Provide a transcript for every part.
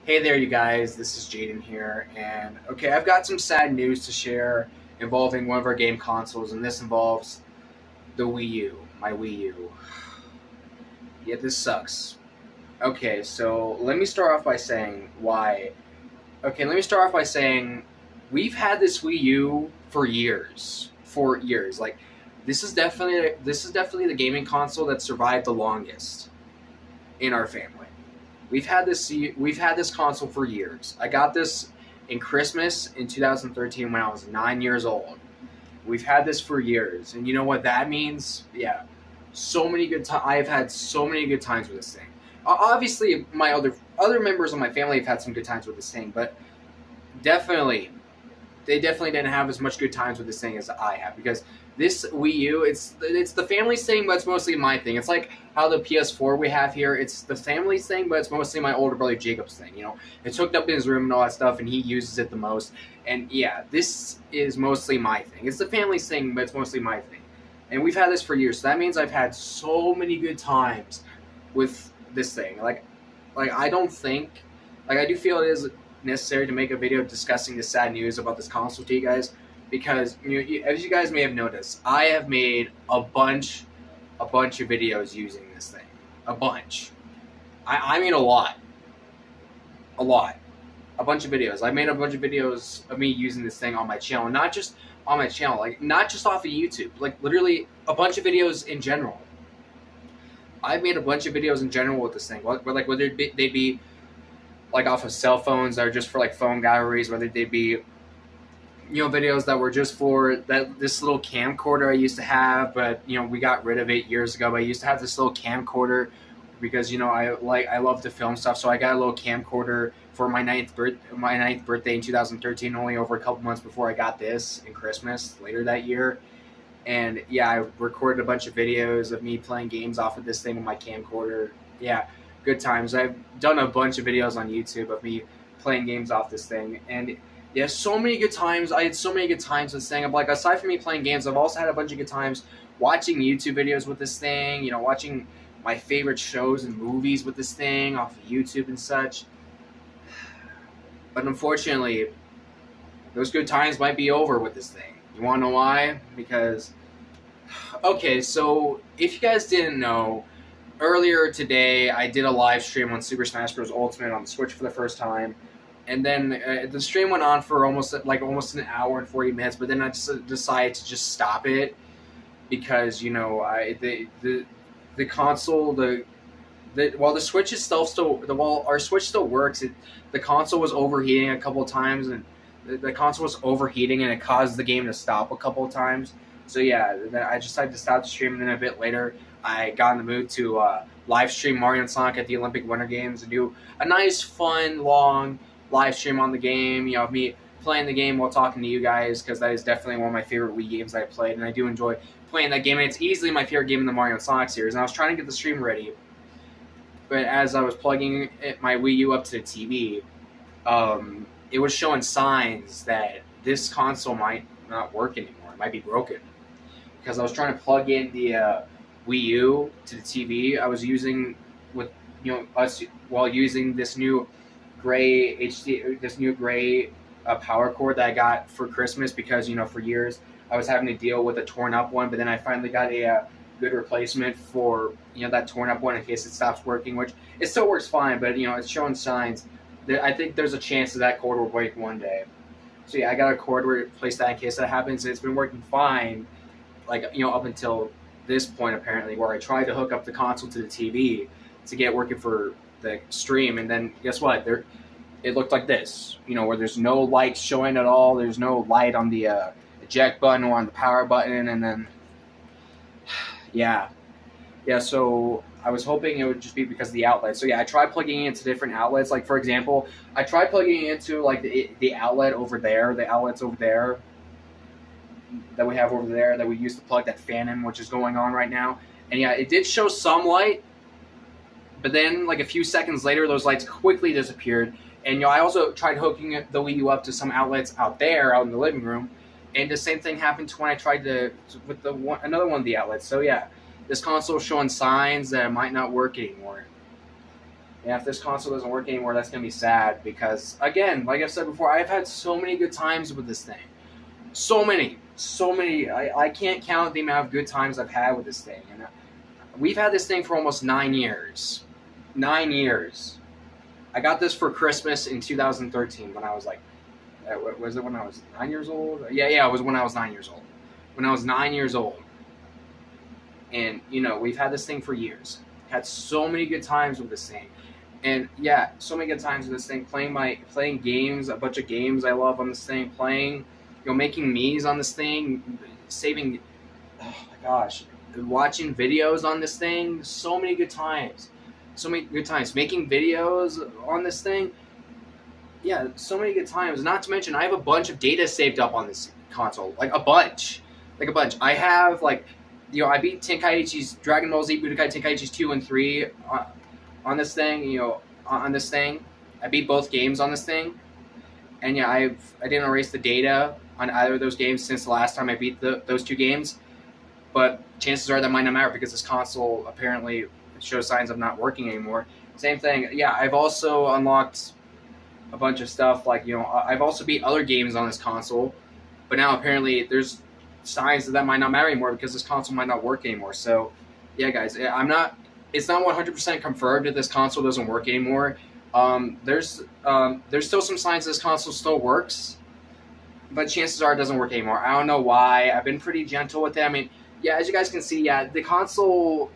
Hey there, you guys. This is Jaden here, and okay, I've got some sad news to share involving one of our game consoles, and this involves the Wii U, my Wii U. Yeah, this sucks. Okay, so let me start off by saying why. Okay, let me start off by saying we've had this Wii U for years. For years. Like this is definitely the gaming console that survived the longest in our family. We've had this console for years. I got this in Christmas in 2013 when I was 9 years old. We've had this for years, and you know what that means? Yeah, so many good times. I've had so many good times with this thing. Obviously, my other members of my family have had some good times with this thing, but definitely they definitely didn't have as much good times with this thing as I have because this Wii U, it's the family's thing, but it's mostly my thing. It's like how the PS4 we have here, it's the family's thing, but it's mostly my older brother Jacob's thing. You know, it's hooked up in his room and all that stuff, and he uses it the most. And yeah, this is mostly my thing. It's the family's thing, but it's mostly my thing. And we've had this for years, so that means I've had so many good times with this thing. Like I don't think, like I do feel it is necessary to make a video discussing the sad news about this console to you guys because as you guys may have noticed, I have made a bunch of videos using this thing, a bunch. I mean a lot, a bunch of videos. I made a bunch of videos of me using this thing on my channel, not just on my channel, like not just off of YouTube, like literally a bunch of videos in general. I've made a bunch of videos in general with this thing, like whether they be like off of cell phones that are just for like phone galleries, whether they be videos that were just for this little camcorder I used to have, but we got rid of it years ago. But I used to have this little camcorder because I love to film stuff, so I got a little camcorder for my ninth birthday in 2013, only over a couple months before I got this in Christmas later that year. And yeah, I recorded a bunch of videos of me playing games off of this thing with my camcorder. Yeah, good times. I've done a bunch of videos on YouTube of me playing games off this thing, and yeah, so many good times. I had so many good times with this thing. I'm like, aside from me playing games, I've also had a bunch of good times watching YouTube videos with this thing. Watching my favorite shows and movies with this thing off of YouTube and such. But unfortunately, those good times might be over with this thing. You want to know why? Because, okay, so if you guys didn't know, earlier today I did a live stream on Super Smash Bros. Ultimate on the Switch for the first time. And then the stream went on for almost an hour and 40 minutes, but then I just decided to just stop it because the console while the Switch is while our Switch still works, the console was overheating a couple of times, and the console was overheating, and it caused the game to stop a couple of times. So yeah, then I decided to stop the stream, and then a bit later I got in the mood to live stream Mario and Sonic at the Olympic Winter Games and do a nice, fun, long live stream on the game, of me playing the game while talking to you guys, because that is definitely one of my favorite Wii games I played, and I do enjoy playing that game, and it's easily my favorite game in the Mario and Sonic series. And I was trying to get the stream ready, but as I was plugging my Wii U up to the TV, it was showing signs that this console might not work anymore. It might be broken, because I was trying to plug in the Wii U to the TV. I was using while using this new gray power cord that I got for Christmas, because for years I was having to deal with a torn up one, but then I finally got a good replacement for that torn up one in case it stops working, which it still works fine, but it's showing signs that I think there's a chance that cord will break one day. So yeah, I got a cord to replace that in case that happens, and it's been working fine up until this point apparently, where I tried to hook up the console to the TV to get it working for the stream, and then guess what? It looked like this, where there's no light showing at all. There's no light on the eject button or on the power button, and then yeah. So I was hoping it would just be because of the outlet. So yeah, I tried plugging it into different outlets. Like for example, I tried plugging it into like the outlet over there, the outlets over there that we have over there that we used to plug that fan in, which is going on right now. And yeah, it did show some light, but then like a few seconds later, those lights quickly disappeared. And I also tried hooking the Wii U up to some outlets out in the living room, and the same thing happened when I tried with another one of the outlets. So yeah, this console is showing signs that it might not work anymore. Yeah, if this console doesn't work anymore, that's gonna be sad because, again, like I've said before, I've had so many good times with this thing. So many, so many. I can't count the amount of good times I've had with this thing. And we've had this thing for almost 9 years. 9 years. I got this for Christmas in 2013 when I was like, was it when I was 9 years old? Yeah, it was when I was 9 years old. When I was 9 years old. And, we've had this thing for years. Had so many good times with this thing. And, yeah, so many good times with this thing. Playing games, a bunch of games I love on this thing. Making memes on this thing. Saving, oh my gosh. Watching videos on this thing. So many good times. So many good times. Making videos on this thing. Yeah, so many good times. Not to mention, I have a bunch of data saved up on this console. Like, a bunch. I have, I beat Tenkaichi's Dragon Ball Z Budokai Tenkaichi's 2 and 3 on this thing, on this thing. I beat both games on this thing. And, yeah, I didn't erase the data on either of those games since the last time I beat those two games. But chances are that might not matter because this console apparently shows signs of not working anymore. Same thing. Yeah, I've also unlocked a bunch of stuff. I've also beat other games on this console. But now apparently there's signs that might not matter anymore because this console might not work anymore. So, yeah, guys, it's not 100% confirmed that this console doesn't work anymore. There's still some signs this console still works, but chances are it doesn't work anymore. I don't know why. I've been pretty gentle with it. I mean, yeah, as you guys can see, yeah, the console,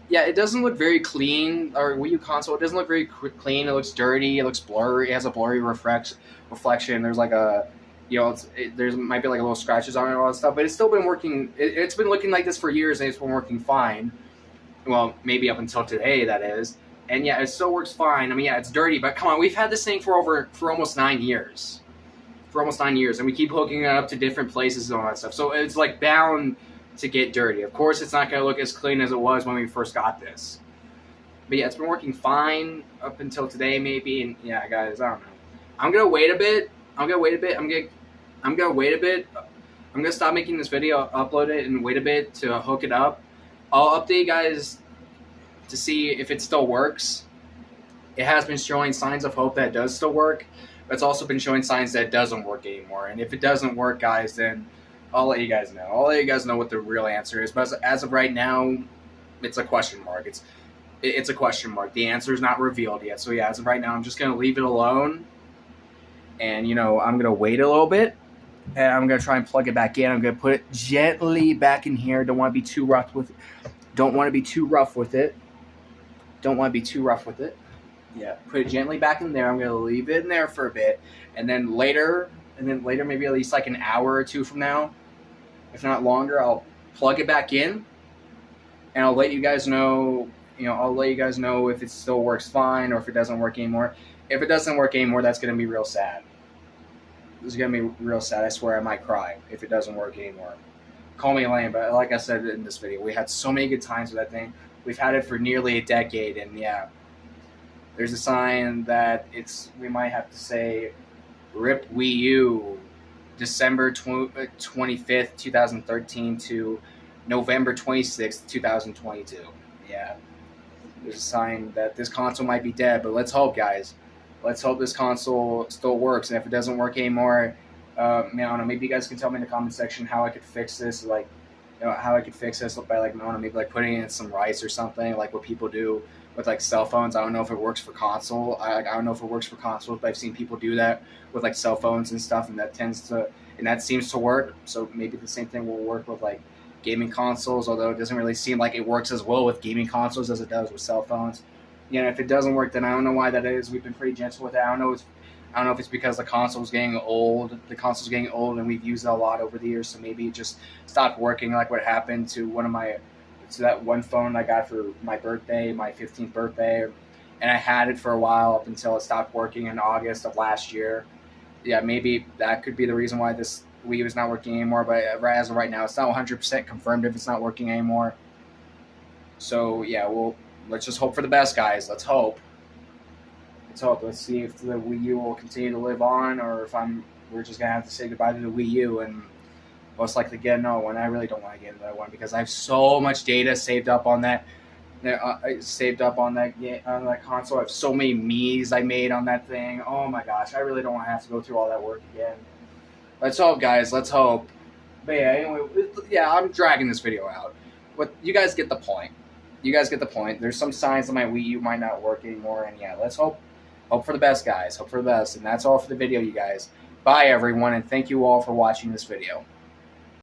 yeah, it doesn't look very clean. Or Wii U console, it doesn't look very clean. It looks dirty. It looks blurry. It has a blurry reflection. There's like a, there might be like a little scratches on it and all that stuff, but it's still been working. It's been looking like this for years, and it's been working fine. Well, maybe up until today, that is. And yeah, it still works fine. I mean, yeah, it's dirty, but come on, we've had this thing for almost 9 years. For almost 9 years, and we keep hooking it up to different places and all that stuff. So it's like bound to get dirty. Of course, it's not going to look as clean as it was when we first got this. But yeah, it's been working fine up until today, maybe. And yeah, guys, I don't know. I'm gonna wait a bit. I'm gonna wait a bit. I'm gonna stop making this video, upload it, and wait a bit to hook it up. I'll update you guys to see if it still works. It has been showing signs of hope that it does still work, but it's also been showing signs that it doesn't work anymore. And if it doesn't work, guys, then I'll let you guys know. I'll let you guys know what the real answer is. But as of right now, it's a question mark. It's a question mark. The answer is not revealed yet. So yeah, as of right now, I'm just gonna leave it alone. And I'm gonna wait a little bit, and I'm gonna try and plug it back in. I'm gonna put it gently back in here. Don't want to be too rough with it. Don't want to be too rough with it. Yeah, put it gently back in there. I'm gonna leave it in there for a bit, and then later, maybe at least like an hour or two from now, if not longer, I'll plug it back in, and I'll let you guys know. I'll let you guys know if it still works fine or if it doesn't work anymore. If it doesn't work anymore, that's gonna be real sad. This is gonna be real sad. I swear I might cry if it doesn't work anymore. Call me lame, but like I said in this video, we had so many good times with that thing. We've had it for nearly a decade, and yeah, there's a sign that we might have to say, RIP Wii U, December 25th, 2013 to November 26th, 2022. Yeah, there's a sign that this console might be dead, but let's hope, guys. Let's hope this console still works, and if it doesn't work anymore, I don't know, maybe you guys can tell me in the comment section how I could fix this, how I could fix this by, I don't know, maybe putting in some rice or something, like what people do with cell phones. I don't know if it works for console. I don't know if it works for consoles, but I've seen people do that with cell phones and stuff, and that seems to work. So maybe the same thing will work with gaming consoles, although it doesn't really seem like it works as well with gaming consoles as it does with cell phones. If it doesn't work, then I don't know why that is. We've been pretty gentle with it. I don't know if it's because the console's getting old. And we've used it a lot over the years, so maybe it just stopped working, like what happened to that one phone I got for my birthday, my 15th birthday, and I had it for a while up until it stopped working in August of last year. Yeah, maybe that could be the reason why this Wii U is not working anymore, but as of right now, it's not 100% confirmed if it's not working anymore. So yeah, let's just hope for the best, guys. Let's hope. Let's see if the Wii U will continue to live on, or if we're just gonna have to say goodbye to the Wii U and most likely get another one. I really don't want to get another one because I have so much data saved up on that I saved up on that console. I have so many me's I made on that thing. Oh my gosh, I really don't want to have to go through all that work again. Let's hope, guys. Let's hope. But yeah, anyway, yeah, I'm dragging this video out. But you guys get the point. You guys get the point. There's some signs that my Wii U might not work anymore, and yeah, let's hope for the best, guys. Hope for the best. And that's all for the video, you guys. Bye, everyone, and thank you all for watching this video.